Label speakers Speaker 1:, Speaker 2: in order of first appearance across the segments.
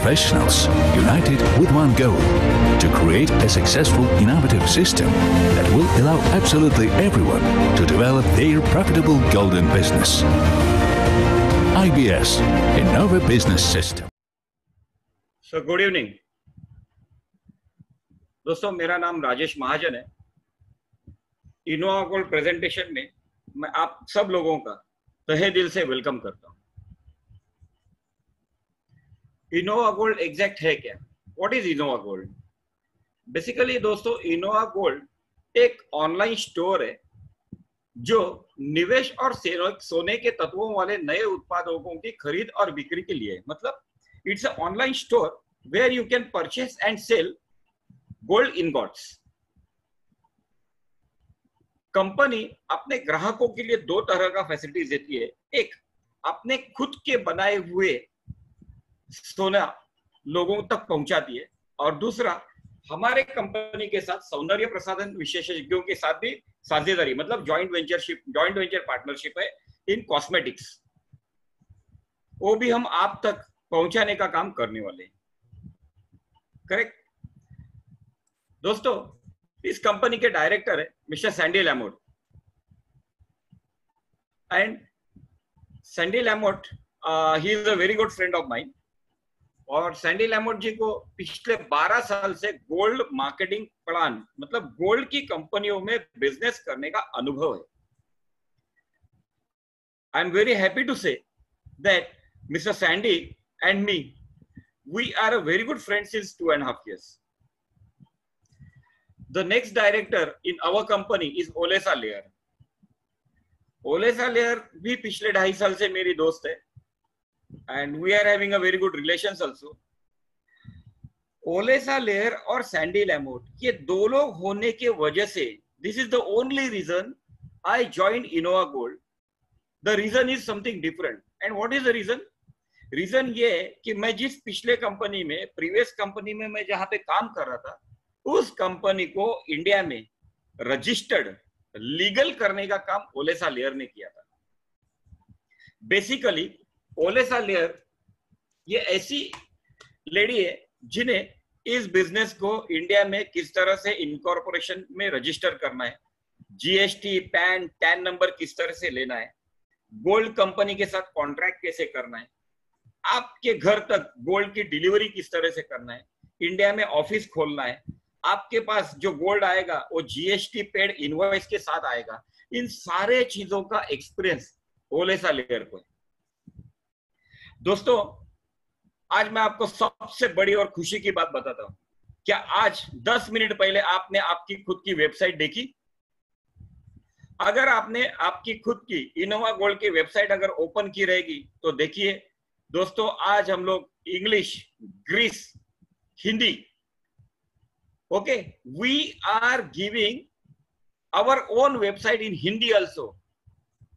Speaker 1: professionals united with one goal: to create a successful, innovative system that will allow absolutely everyone to develop their profitable golden business. IBS, Innova Business System.
Speaker 2: So, good evening. दोस्तों, मेरा नाम राजेश महाजन है। Innova gold presentation में मैं आप सब लोगों का तहे दिल से वेलकम करता हूं। इनोवा गोल्ड एग्जैक्ट है क्या? What is Innova gold? Basically दोस्तों, इनोवा गोल्ड एक ऑनलाइन स्टोर है जो निवेश और सोने के तत्वों वाले नए उत्पादों की खरीद और बिक्री के लिए, मतलब it's a online store where you can purchase and sell gold ingots. Company अपने ग्राहकों के लिए दो तरह का फैसिलिटीज देती है। एक, अपने खुद के बनाए हुए सोना लोगों तक पहुंचाती है, और दूसरा, हमारे कंपनी के साथ सौंदर्य प्रसाधन विशेषज्ञों के साथ भी साझेदारी, मतलब जॉइंट वेंचर पार्टनरशिप है इन कॉस्मेटिक्स। वो भी हम आप तक पहुंचाने का काम करने वाले हैं। करेक्ट दोस्तों, इस कंपनी के डायरेक्टर है mister Sandy Lamott, and Sandy Lamott he is a very good friend of mine. और सैंडी लैमोट जी को पिछले 12 साल से गोल्ड मार्केटिंग प्लान, मतलब गोल्ड की कंपनियों में बिजनेस करने का अनुभव है। I am very happy to say that mister Sandy and me, we are a very good friends since 2.5 years. The next director in our company is Olesa Layer. Olesa Layer भी पिछले 2.5 साल से मेरी दोस्त है, and we are having a very good relations also. Olesa Layer और Sandy लैमोट, ये दो लोग होने के वजह से, this is the only reason I joined Innova Gold. The reason is something different. And what is the reason? Reason ये है कि मैं जिस पिछले कंपनी में, प्रीवियस कंपनी में मैं जहां पे काम कर रहा था, उस कंपनी को इंडिया में रजिस्टर्ड लीगल करने का काम ओलेसा लेयर ने किया था। बेसिकली ओलेसा लेयर ये ऐसी लेडी है जिन्हें इस बिजनेस को इंडिया में किस तरह से इनकॉर्पोरेशन में रजिस्टर करना है, जीएसटी, पैन, टैन नंबर किस तरह से लेना है, गोल्ड कंपनी के साथ कॉन्ट्रैक्ट कैसे करना है, आपके घर तक गोल्ड की डिलीवरी किस तरह से करना है, इंडिया में ऑफिस खोलना है, आपके पास जो गोल्ड आएगा वो जीएसटी पेड इनवॉइस के साथ आएगा। इन सारे चीजों का एक्सपीरियंस ओलेसा लेयर को है। दोस्तों, आज मैं आपको सबसे बड़ी और खुशी की बात बताता हूं। क्या आज 10 मिनट पहले आपने आपकी खुद की वेबसाइट देखी? अगर आपने आपकी खुद की इनोवा गोल्ड की वेबसाइट अगर ओपन की रहेगी तो देखिए दोस्तों, आज हम लोग English, Greece, Hindi, okay, we are giving our own website in Hindi also.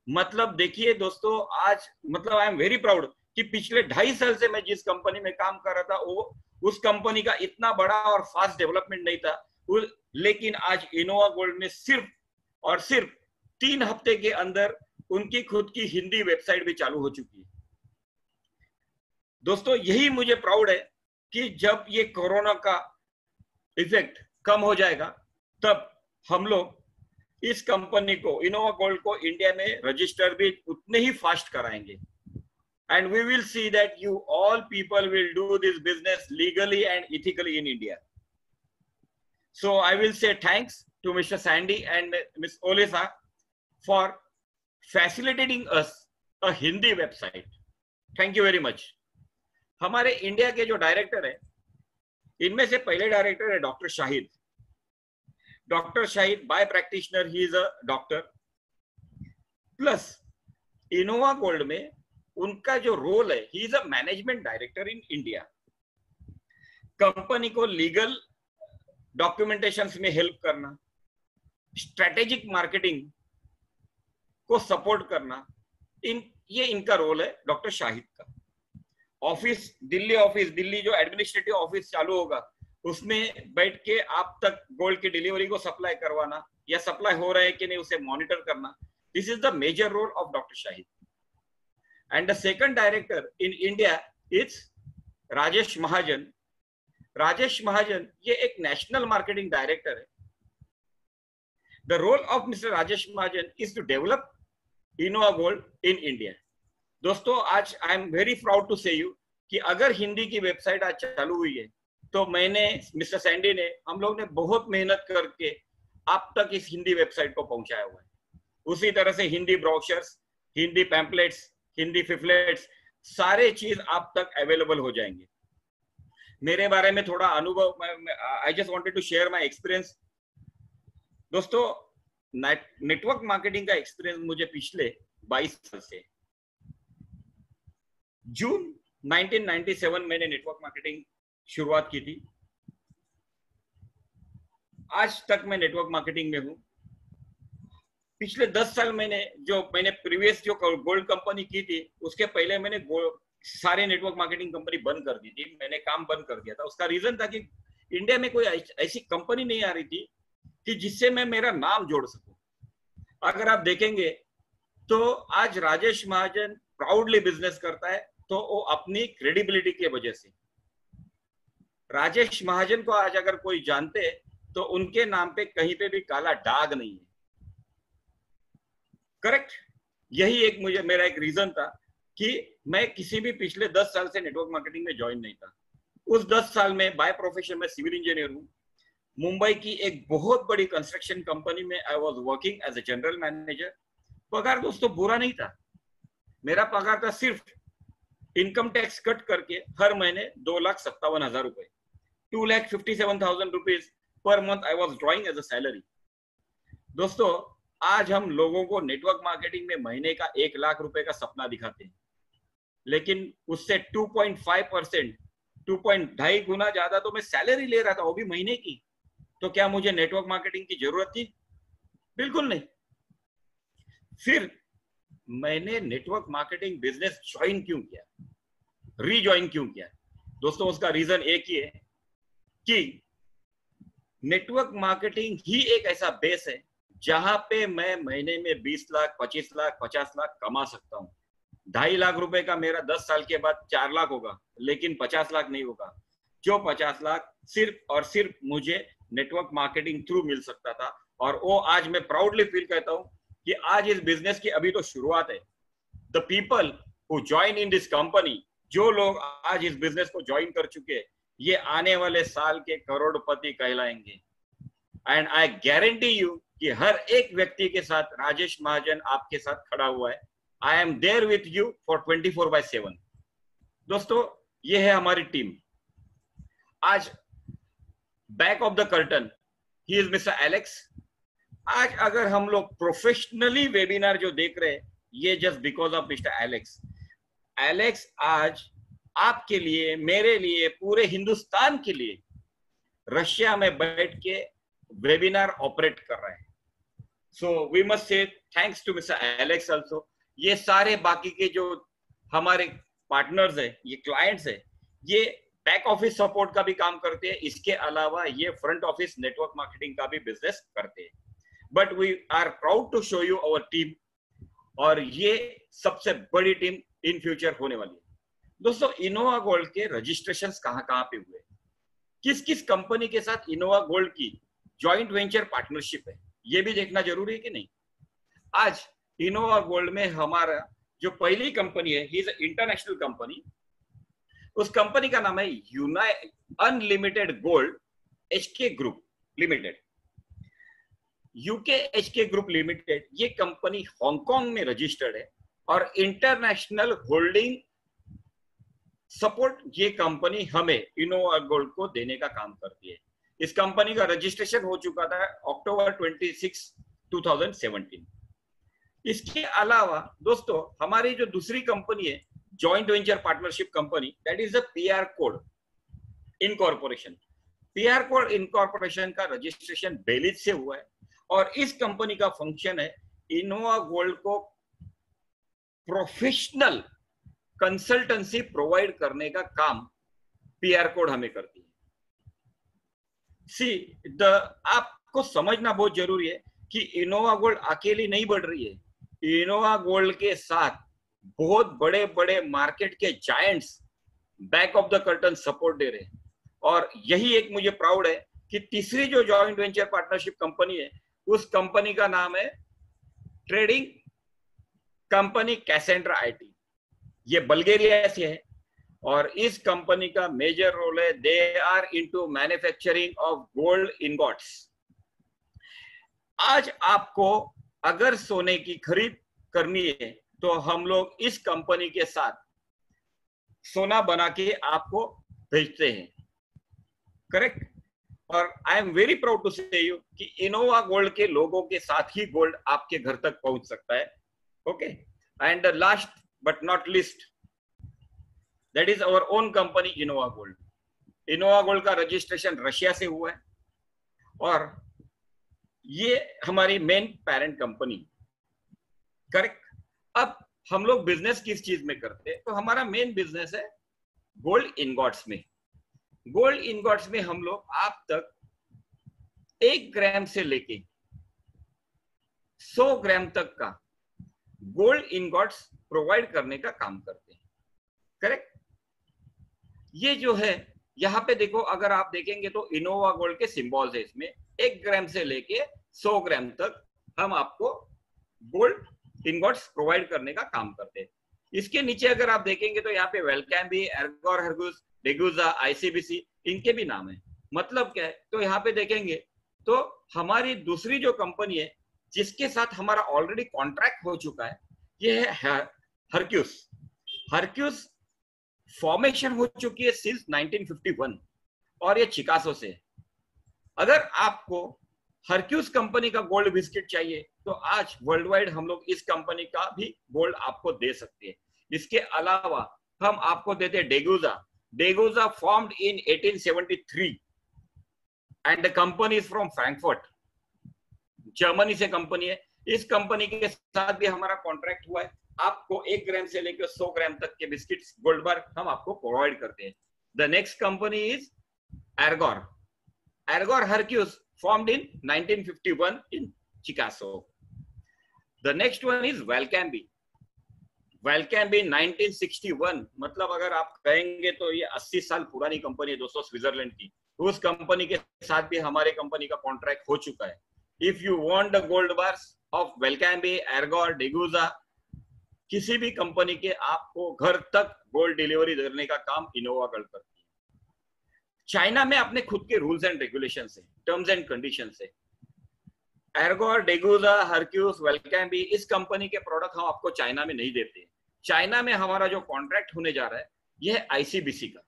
Speaker 2: मतलब देखिए दोस्तों, आज मतलब आई एम वेरी प्राउड कि पिछले 2.5 साल से मैं जिस कंपनी में काम कर रहा था, वो उस कंपनी का इतना बड़ा और फास्ट डेवलपमेंट नहीं था, लेकिन आज इनोवा गोल्ड ने सिर्फ और सिर्फ 3 हफ्ते के अंदर उनकी खुद की हिंदी वेबसाइट भी चालू हो चुकी है। दोस्तों, यही मुझे प्राउड है कि जब ये कोरोना का इफेक्ट कम हो जाएगा, तब हम लोग इस कंपनी को, इनोवा गोल्ड को, इंडिया में रजिस्टर भी उतने ही फास्ट कराएंगे। And we will see that you all people will do this business legally and ethically in India. So I will say thanks to mister Sandy and miss Olesya for facilitating us a Hindi website. Thank you very much. हमारे India के जो director है, इनमें से पहले director है doctor Shahid. Doctor Shahid by practitioner, he is a doctor, plus Innova gold में उनका जो रोल है, he is a management director in India. Company को लीगल डॉक्यूमेंटेशंस में हेल्प करना, स्ट्रेटेजिक मार्केटिंग को सपोर्ट करना, ये इनका रोल है डॉक्टर शाहिद का। ऑफिस, दिल्ली जो एडमिनिस्ट्रेटिव ऑफिस चालू होगा, उसमें बैठ के आप तक गोल्ड की डिलीवरी को सप्लाई करवाना, या सप्लाई हो रहा है कि नहीं उसे मॉनिटर करना, this is the major role of doctor Shahid. And the second director in India is Rajesh Mahajan, Rajesh Mahajan ये एक नेशनल मार्केटिंग डायरेक्टर है। The role of mister Rajesh Mahajan is to develop Innova gold in India. दोस्तों आज I am very proud to say you कि अगर हिंदी की website आज चालू हुई है तो मैंने, मिस्टर सैंडी ने, हम लोग ने बहुत मेहनत करके आप तक इस हिंदी वेबसाइट को पहुंचाया हुआ है। उसी तरह से हिंदी ब्रोशर्स, हिंदी पैम्पलेट्स, हिंदी पिफलेट्स, सारे चीज आप तक अवेलेबल हो जाएंगे। मेरे बारे में थोड़ा अनुभव, I just wanted to share my experience. दोस्तों नेटवर्क मार्केटिंग का एक्सपीरियंस मुझे पिछले 22 साल से, जून 1997 मैंने नेटवर्क मार्केटिंग शुरुआत की थी। आज तक मैं नेटवर्क मार्केटिंग में हूं। पिछले 10 साल मैंने प्रीवियस जो गोल्ड कंपनी की थी, उसके पहले मैंने सारे नेटवर्क मार्केटिंग कंपनी बंद कर दी थी। मैंने काम बंद कर दिया था। उसका रीजन था कि इंडिया में कोई ऐसी कंपनी नहीं आ रही थी कि जिससे मैं मेरा नाम जोड़ सकूं। अगर आप देखेंगे तो आज राजेश महाजन प्राउडली बिजनेस करता है तो वो अपनी क्रेडिबिलिटी की वजह से। राजेश महाजन को आज अगर कोई जानते तो उनके नाम पे कहीं पे भी काला दाग नहीं है। करेक्ट? यही एक मेरा एक रीजन था कि मैं किसी भी पिछले 10 साल से नेटवर्क मार्केटिंग में ज्वाइन नहीं था। उस 10 साल में बाय प्रोफेशन में सिविल इंजीनियर हूं। मुंबई की एक बहुत बड़ी कंस्ट्रक्शन कंपनी में I was working as a general manager. पगार दोस्तों बुरा नहीं था। मेरा पगार था सिर्फ इनकम टैक्स कट करके हर महीने 2,57,000 रुपए, 2,57,000 rupees per month I was drawing as a salary. दोस्तों आज हम लोगों को नेटवर्क मार्केटिंग में महीने का 1 लाख रुपए का सपना दिखाते हैं, लेकिन उससे 2.5%, 2.5 गुना ज्यादा तो मैं सैलरी ले रहा था, वो भी महीने की। तो क्या मुझे नेटवर्क मार्केटिंग की जरूरत थी? बिल्कुल नहीं। फिर मैंने नेटवर्क मार्केटिंग बिजनेस ज्वाइन क्यों किया, रीज्वाइन क्यों किया? दोस्तों उसका रीजन एक ही है कि नेटवर्क मार्केटिंग ही एक ऐसा बेस है जहां पे मैं महीने में 20 लाख, 25 लाख, 50 लाख कमा सकता हूं। 2.5 लाख रुपए का मेरा 10 साल के बाद 4 लाख होगा, लेकिन 50 लाख नहीं होगा। जो 50 लाख सिर्फ और सिर्फ मुझे नेटवर्क मार्केटिंग थ्रू मिल सकता था। और वो आज मैं प्राउडली फील करता हूं कि आज इस बिजनेस की अभी तो शुरुआत है। The people who join in this company, जो लोग आज इस बिजनेस को ज्वाइन कर चुके हैं, ये आने वाले साल के करोड़पति कहलाएंगे। एंड आई गारंटी यू कि हर एक व्यक्ति के साथ राजेश महाजन आपके साथ खड़ा हुआ है। I am there with you for 24/7। दोस्तों ये है हमारी टीम। आज back of the curtain he is mister Alex. आज अगर हम लोग प्रोफेशनली वेबिनार जो देख रहे हैं, ये just because of mister Alex. Alex आज आपके लिए, मेरे लिए, पूरे हिंदुस्तान के लिए रशिया में बैठ के वेबिनार ऑपरेट कर रहे हैं। So we must say thanks to mister Alex also. ये सारे बाकी के जो हमारे पार्टनर्स है, ये क्लाइंट्स है, ये बैक ऑफिस सपोर्ट का भी काम करते हैं। इसके अलावा ये फ्रंट ऑफिस नेटवर्क मार्केटिंग का भी बिजनेस करते हैं। But we are proud to show you our team, और ये सबसे बड़ी टीम इन फ्यूचर होने वाली है। दोस्तों इनोवा गोल्ड के रजिस्ट्रेशंस कहां कहां पे हुए, किस किस कंपनी के साथ इनोवा गोल्ड की जॉइंट वेंचर पार्टनरशिप है, ये भी देखना जरूरी है कि नहीं। आज इनोवा गोल्ड में हमारा जो पहली कंपनी है, ही इज इंटरनेशनल कंपनी। उस कंपनी का नाम है unlimited gold HK group limited. UK HK group limited ये कंपनी हांगकांग में रजिस्टर्ड है, और इंटरनेशनल होल्डिंग सपोर्ट ये कंपनी हमें इनोवा गोल्ड को देने का काम करती है। इस कंपनी का रजिस्ट्रेशन हो चुका था अक्टूबर 26, 2017। इसके अलावा दोस्तों हमारी जो दूसरी कंपनी है, joint venture partnership company, that is the PR code incorporation. PR code incorporation का रजिस्ट्रेशन बेलिज से हुआ है, और इस कंपनी का फंक्शन है इनोवा गोल्ड को प्रोफेशनल कंसल्टेंसी प्रोवाइड करने का काम पीआर कोड हमें करती है। आपको समझना बहुत जरूरी है कि इनोवा गोल्ड अकेली नहीं बढ़ रही है। इनोवा गोल्ड के साथ बहुत बड़े बड़े मार्केट के giants back of the curtain support दे रहे हैं। और यही एक मुझे प्राउड है कि तीसरी जो जॉइंट वेंचर पार्टनरशिप कंपनी है, उस कंपनी का नाम है ट्रेडिंग कंपनी कैसेंड्रा आईटी। ये बल्गेरिया से है और इस कंपनी का मेजर रोल है, they are into manufacturing of gold ingots. आज आपको अगर सोने की खरीद करनी है तो हम लोग इस कंपनी के साथ सोना बना के आपको भेजते हैं, करेक्ट। और I am very proud to say you कि इनोवा गोल्ड के लोगों के साथ ही गोल्ड आपके घर तक पहुंच सकता है, okay. And last but not least, that is our own company Innova Gold. Innova Gold का रजिस्ट्रेशन रशिया से हुआ है और ये हमारी मेन पेरेंट कंपनी, करेक्ट। अब हम लोग बिजनेस किस चीज में करते हैं, तो हमारा मेन बिजनेस है गोल्ड इनगॉट्स में। गोल्ड इनगॉट्स में हम लोग आप तक 1 ग्राम से लेके 100 ग्राम तक का गोल्ड इनगॉट्स प्रोवाइड करने का काम करते हैं, करेक्ट। ये जो है यहाँ पे देखो, अगर आप देखेंगे तो इनोवा गोल्ड के सिंबल्स है इसमें। 1 ग्राम से लेके 100 ग्राम तक हम आपको गोल्ड इनगॉट्स प्रोवाइड करने का काम करते हैं। इसके नीचे अगर आप देखेंगे तो यहाँ पे वेलकैम्बी, एर्गोर हर्गुस, डेगुजा, आईसीबीसी, इनके भी नाम है। मतलब क्या है, तो यहाँ पे देखेंगे तो हमारी दूसरी जो कंपनी है जिसके साथ हमारा ऑलरेडी कॉन्ट्रैक्ट हो चुका है, ये है हर्क्यूस। हर्क्यूस फॉर्मेशन हो चुकी है सिंस 1951 और ये चिकागो से है। अगर आपको हर्क्यूस कंपनी का गोल्ड बिस्किट चाहिए तो आज वर्ल्ड वाइड हम लोग इस कंपनी का भी गोल्ड आपको दे सकते हैं। इसके अलावा हम आपको देते हैं Degussa. Degussa formed in 1873 and the company is from Frankfurt, Germany से कंपनी है। इस कंपनी के साथ भी हमारा कॉन्ट्रैक्ट हुआ है। आपको 1 ग्राम से लेकर 100 ग्राम तक के बिस्किट्स गोल्ड बार हम आपको प्रोवाइड करते हैं। The next company is Argor. Argor Heraeus formed in 1951 in Chicago. The next one is Valcambi. Valcambi 1961, मतलब अगर आप कहेंगे तो ये 80 साल पुरानी कंपनी है दोस्तों, स्विट्जरलैंड की। उस कंपनी के साथ भी हमारे कंपनी का कॉन्ट्रैक्ट हो चुका है। If you want the gold bars of Valcambi, Argor, Degussa, किसी भी कंपनी के आपको घर तक गोल्ड डिलीवरी देने का काम इनोवा गोल्ड करती है। चाइना में अपने खुद के रूल्स एंड रेगुलेशन है, टर्म्स एंड कंडीशन है। एर्गोर, डेगुजा, हर्क्यूस, वेलकैम्बी, इस कंपनी के प्रोडक्ट हम आपको चाइना में नहीं देते। चाइना में हमारा जो कॉन्ट्रैक्ट होने जा रहा है यह है आईसीबीसी का।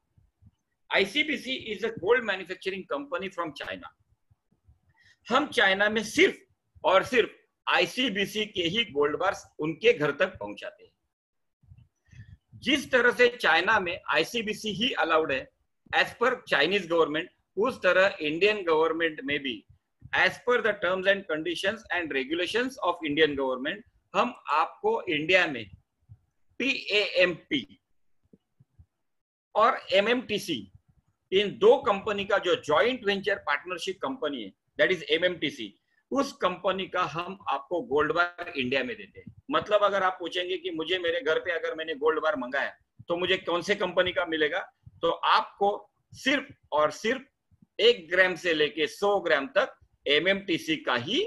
Speaker 2: ICBC is a gold manufacturing company from China. हम चाइना में सिर्फ और सिर्फ आईसीबीसी के ही गोल्ड बार्स उनके घर तक पहुंचाते हैं। जिस तरह से चाइना में आईसीबीसी ही अलाउड है एज पर चाइनीज गवर्नमेंट, उस तरह इंडियन गवर्नमेंट में भी as per the terms and conditions and regulations of Indian government हम आपको इंडिया में पीएएमपी और एमएमटीसी, इन 2 कंपनी का जो जॉइंट वेंचर पार्टनरशिप कंपनी है, दैट इज एमएमटीसी, उस कंपनी का हम आपको गोल्ड बार इंडिया में देते हैं। मतलब अगर आप पूछेंगे कि मुझे मेरे घर पे अगर मैंने गोल्ड बार मंगाया तो मुझे कौन से कंपनी का मिलेगा, तो आपको सिर्फ और सिर्फ 1 ग्राम से लेके 100 ग्राम तक एमएमटीसी का ही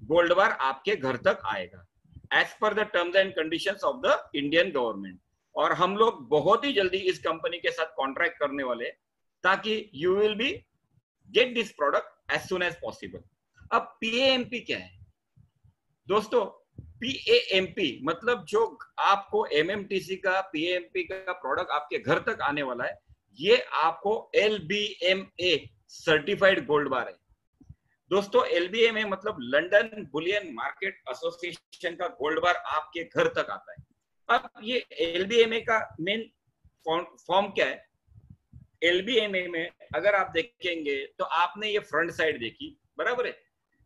Speaker 2: गोल्ड बार आपके घर तक आएगा as per the terms and conditions of the Indian government. और हम लोग बहुत ही जल्दी इस कंपनी के साथ कॉन्ट्रैक्ट करने वाले ताकि you will be get this product as soon as possible. अब पीएएमपी क्या है दोस्तों? पीएएमपी मतलब जो आपको एमएमटीसी का पीएएमपी का प्रोडक्ट आपके घर तक आने वाला है, ये आपको एलबीएमए सर्टिफाइड गोल्ड बार है दोस्तों। एलबीएमए मतलब लंदन बुलियन मार्केट एसोसिएशन का गोल्ड बार आपके घर तक आता है। अब ये एलबीएमए का मेन फॉर्म क्या है? एलबीएमए में अगर आप देखेंगे तो आपने ये फ्रंट साइड देखी, बराबर है।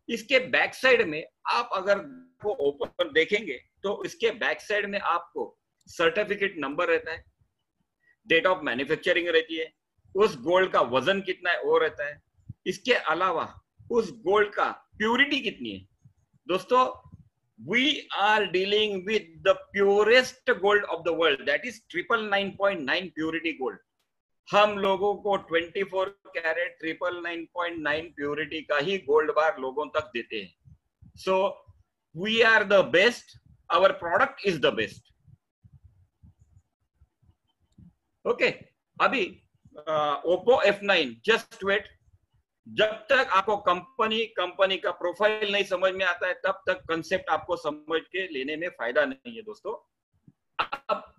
Speaker 2: इसके बैक साइड में आप अगर को ओपन देखेंगे तो इसके बैक साइड में आपको सर्टिफिकेट नंबर रहता है, डेट ऑफ मैन्युफैक्चरिंग रहती है, उस गोल्ड का वजन कितना है वो रहता है। इसके अलावा उस गोल्ड का प्यूरिटी कितनी है दोस्तों। We are dealing with the purest gold of the world, that is 999.9 purity gold. हम लोगों को 24 कैरेट 999.9 प्योरिटी का ही गोल्ड बार लोगों तक देते हैं। So we are the best, our product is the best. Okay, अभी ओप्पो F9, जस्ट वेट, जब तक आपको कंपनी का प्रोफाइल नहीं समझ में आता है तब तक कंसेप्ट आपको समझ के लेने में फायदा नहीं है दोस्तों। अब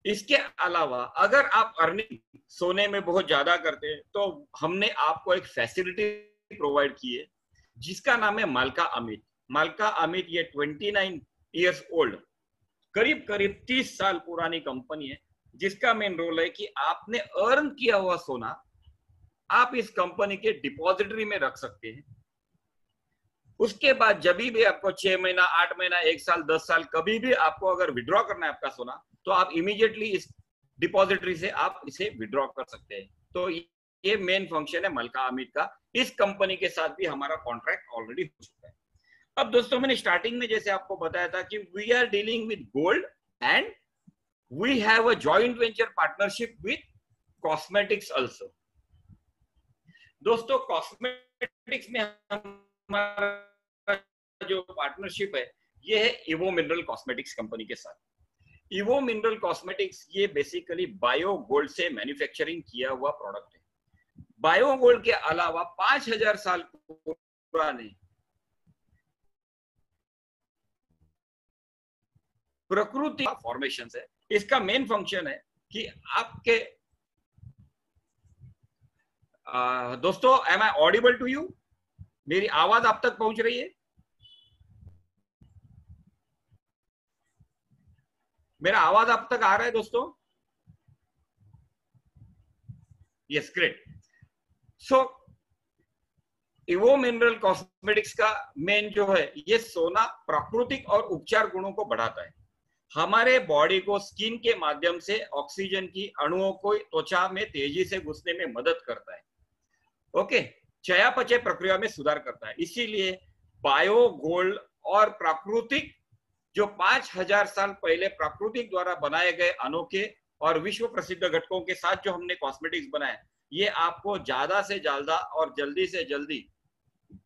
Speaker 2: इसके अलावा अगर आप अर्निंग सोने में बहुत ज्यादा करते हैं तो हमने आपको एक फैसिलिटी प्रोवाइड की है जिसका नाम है मालका अमित। मालका अमित ये 29 इयर्स ओल्ड, करीब करीब 30 साल पुरानी कंपनी है जिसका मेन रोल है कि आपने अर्न किया हुआ सोना आप इस कंपनी के डिपॉजिटरी में रख सकते हैं। उसके बाद जब भी आपको 6 महीना, 8 महीना, 1 साल, 10 साल, कभी भी आपको अगर विड्रॉ करना है आपका सोना, तो आप इमीडिएटली इस डिपॉजिटरी से आप इसे विड्रॉ कर सकते हैं। तो ये मेन फंक्शन है मलका अमित का। इस कंपनी के साथ भी हमारा कॉन्ट्रैक्ट ऑलरेडी हो चुका है। अब दोस्तों मैंने स्टार्टिंग में जैसे आपको बताया था कि we are dealing with gold and we have a joint venture partnership with cosmetics also. दोस्तों कॉस्मेटिक्स में हमारा जो पार्टनरशिप है ये है इवो मिनरल कॉस्मेटिक्स कंपनी के साथ। इवो मिनरल कॉस्मेटिक्स ये बेसिकली बायो गोल्ड से मैन्युफैक्चरिंग किया हुआ प्रोडक्ट है। बायो गोल्ड के अलावा 5000 साल पुराने प्रकृति फॉर्मेशन है। इसका मेन फंक्शन है कि आपके दोस्तों, am I audible to you? मेरी आवाज आप तक पहुंच रही है? मेरा आवाज आप तक आ रहा है दोस्तों? Yes, great. So Evo mineral cosmetics का मेन जो है ये सोना प्राकृतिक और उपचार गुणों को बढ़ाता है। हमारे बॉडी को स्किन के माध्यम से ऑक्सीजन की अणुओं को त्वचा में तेजी से घुसने में मदद करता है। ओके, चयापचय प्रक्रिया में सुधार करता है। इसीलिए बायो गोल्ड और प्राकृतिक जो 5000 साल पहले प्राकृतिक द्वारा बनाए गए अनोखे और विश्व प्रसिद्ध घटकों के साथ जो हमने कॉस्मेटिक्स बनाए, ये आपको ज्यादा से ज्यादा और जल्दी से जल्दी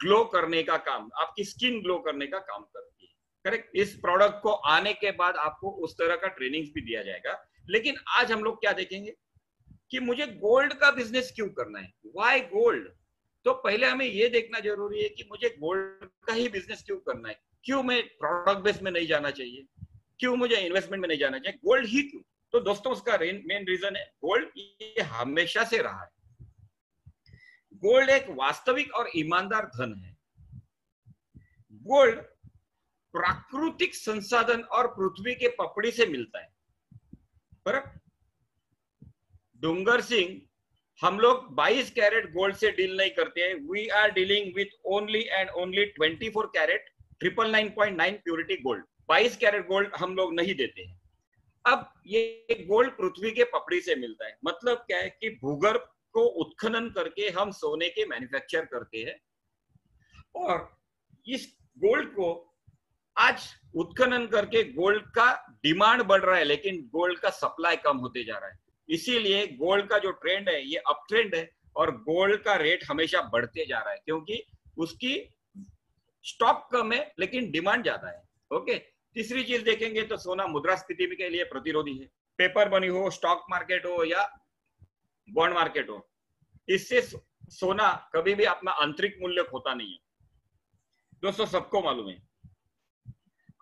Speaker 2: ग्लो करने का काम, आपकी स्किन ग्लो करने का काम करती है। करेक्ट। इस प्रोडक्ट को आने के बाद आपको उस तरह का ट्रेनिंग्स भी दिया जाएगा। लेकिन आज हम लोग क्या देखेंगे कि मुझे गोल्ड का बिजनेस क्यों करना है, व्हाई गोल्ड। तो पहले हमें यह देखना जरूरी है कि मुझे गोल्ड का ही बिजनेस क्यों करना है, क्यों मैं प्रोडक्ट बेस में नहीं जाना चाहिए, क्यों मुझे इन्वेस्टमेंट में नहीं जाना चाहिए, गोल्ड ही क्यों। तो दोस्तों उसका मेन रीजन है गोल्ड ये हमेशा से रहा है। गोल्ड एक वास्तविक और ईमानदार धन है। गोल्ड प्राकृतिक संसाधन और पृथ्वी के पपड़ी से मिलता है। बराबर। डूंगर सिंह, हम लोग 22 कैरेट गोल्ड से डील नहीं करते हैं। We are dealing with only and only 24 carat 999.9 purity gold. 22 carat gold हम लोग नहीं देते हैं। अब ये गोल्ड पृथ्वी के पपड़ी से मिलता है। मतलब क्या है कि भूगर्भ को उत्खनन करके हम सोने के मैन्युफैक्चर करते हैं और इस गोल्ड को आज उत्खनन करके गोल्ड का डिमांड बढ़ रहा है, लेकिन गोल्ड का सप्लाई कम होते जा रहा है। इसीलिए गोल्ड का जो ट्रेंड है ये अप ट्रेंड है और गोल्ड का रेट हमेशा बढ़ते जा रहा है क्योंकि उसकी स्टॉक कम है लेकिन डिमांड ज्यादा है। ओके। तीसरी चीज देखेंगे तो सोना मुद्रास्फीति के लिए प्रतिरोधी है। पेपर मनी हो, स्टॉक मार्केट हो या बॉन्ड मार्केट हो, इससे सोना कभी भी अपना आंतरिक मूल्य खोता नहीं है। दोस्तों सबको मालूम है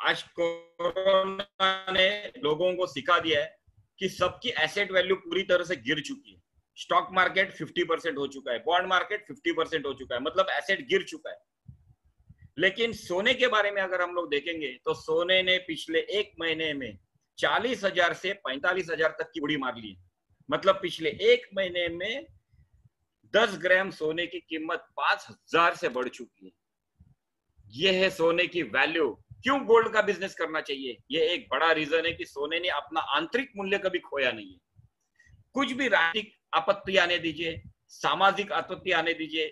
Speaker 2: आज कोरोना ने लोगों को सिखा दिया है कि सबकी एसेट वैल्यू पूरी तरह से गिर चुकी है। स्टॉक मार्केट 50% हो चुका है, बॉन्ड मार्केट 50% हो चुका है, मतलब एसेट गिर चुका है। लेकिन सोने के बारे में अगर हम लोग देखेंगे तो सोने ने पिछले एक महीने में 40,000 से 45,000 तक की उड़ी मार ली है। मतलब पिछले एक महीने में 10 ग्राम सोने की कीमत 5,000 से बढ़ चुकी है। यह है सोने की वैल्यू। क्यों गोल्ड का बिजनेस करना चाहिए? यह एक बड़ा रीजन है कि सोने ने अपना आंतरिक मूल्य कभी खोया नहीं है। कुछ भी राजनीतिक आपत्ति आने दीजिए, सामाजिक आपत्ति आने दीजिए,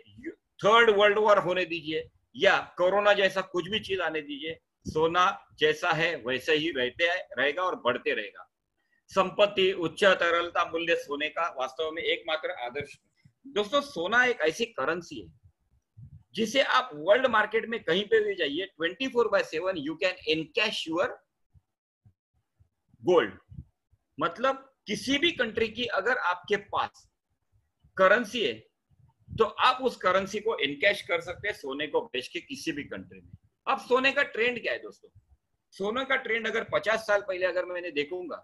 Speaker 2: थर्ड वर्ल्ड वॉर होने दीजिए या कोरोना जैसा कुछ भी चीज आने दीजिए, सोना जैसा है वैसे ही रहेगा और बढ़ते रहेगा। संपत्ति, उच्च तरलता मूल्य सोने का वास्तव में एकमात्र आदर्श। दोस्तों, सोना एक ऐसी करेंसी है जिसे आप वर्ल्ड मार्केट में कहीं पे भी जाइए 24/7 you can encash your gold. मतलब किसी भी कंट्री की अगर आपके पास करेंसी है तो आप उस करेंसी को एनकैश कर सकते हैं सोने को बेच के किसी भी कंट्री में। अब सोने का ट्रेंड क्या है दोस्तों? सोने का ट्रेंड अगर 50 साल पहले अगर मैंने देखूंगा,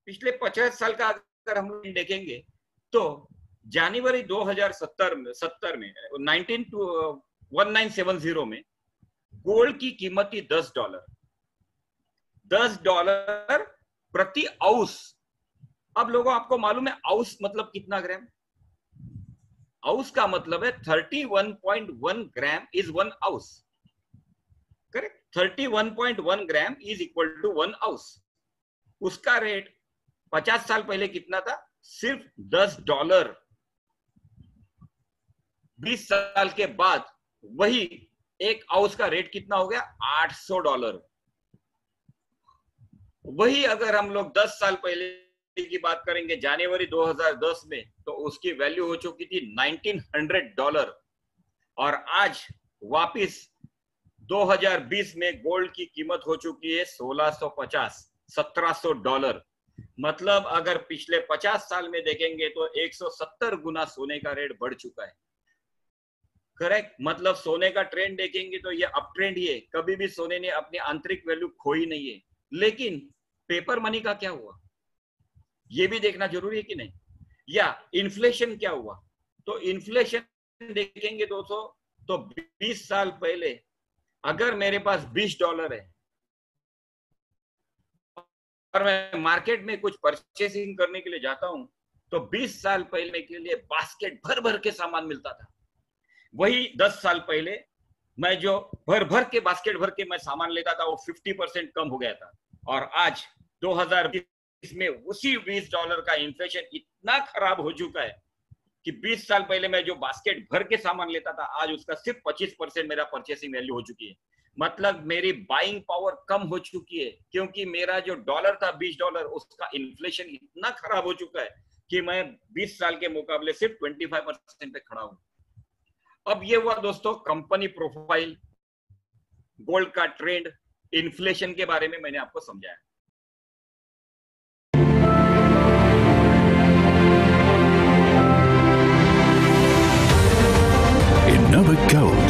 Speaker 2: पिछले 50 साल का अगर हम देखेंगे तो जनवरी 2070 में 1970 में गोल्ड की कीमत थी $10 प्रति आउंस। अब लोगों, आपको मालूम है आउंस मतलब कितना ग्राम? आउंस का मतलब है 31.1 gram is 1 ounce. Correct? 31.1 gram is equal to 1 ounce. उसका रेट 50 साल पहले कितना था? सिर्फ $10। 20 साल के बाद वही एक आउंस का रेट कितना हो गया? $800। वही अगर हम लोग 10 साल पहले की बात करेंगे जनवरी 2010 में, तो उसकी वैल्यू हो चुकी थी $1900। और आज वापिस 2020 में गोल्ड की कीमत हो चुकी है $1650-1700। मतलब अगर पिछले 50 साल में देखेंगे तो 170 गुना सोने का रेट बढ़ चुका है। करेक्ट? मतलब सोने का ट्रेंड देखेंगे तो ये अप ट्रेंड ही है, कभी भी सोने ने अपनी आंतरिक वैल्यू खोई नहीं है। लेकिन पेपर मनी का क्या हुआ, ये भी देखना जरूरी है कि नहीं? या इन्फ्लेशन क्या हुआ? तो इन्फ्लेशन देखेंगे दोस्तों तो 20 साल पहले अगर मेरे पास $20 है और मैं मार्केट में कुछ परचेसिंग करने के लिए जाता हूं तो 20 साल पहले के लिए बास्केट भर भर के सामान मिलता था। वही 10 साल पहले मैं जो भर भर के बास्केट भर के मैं सामान लेता था वो 50% कम हो गया था। और आज 2020 में उसी $20 का इन्फ्लेशन इतना खराब हो चुका है कि 20 साल पहले मैं जो बास्केट भर के सामान लेता था आज उसका सिर्फ 25% मेरा परचेसिंग वैल्यू हो चुकी है। मतलब मेरी बाइंग पावर कम हो चुकी है, क्योंकि मेरा जो डॉलर था $20 उसका इन्फ्लेशन इतना खराब हो चुका है कि मैं 20 साल के मुकाबले सिर्फ 25% पे खड़ा हूं। अब ये हुआ दोस्तों कंपनी प्रोफाइल, गोल्ड का ट्रेंड, इन्फ्लेशन के बारे में मैंने आपको समझाया।
Speaker 1: In Novak Gold,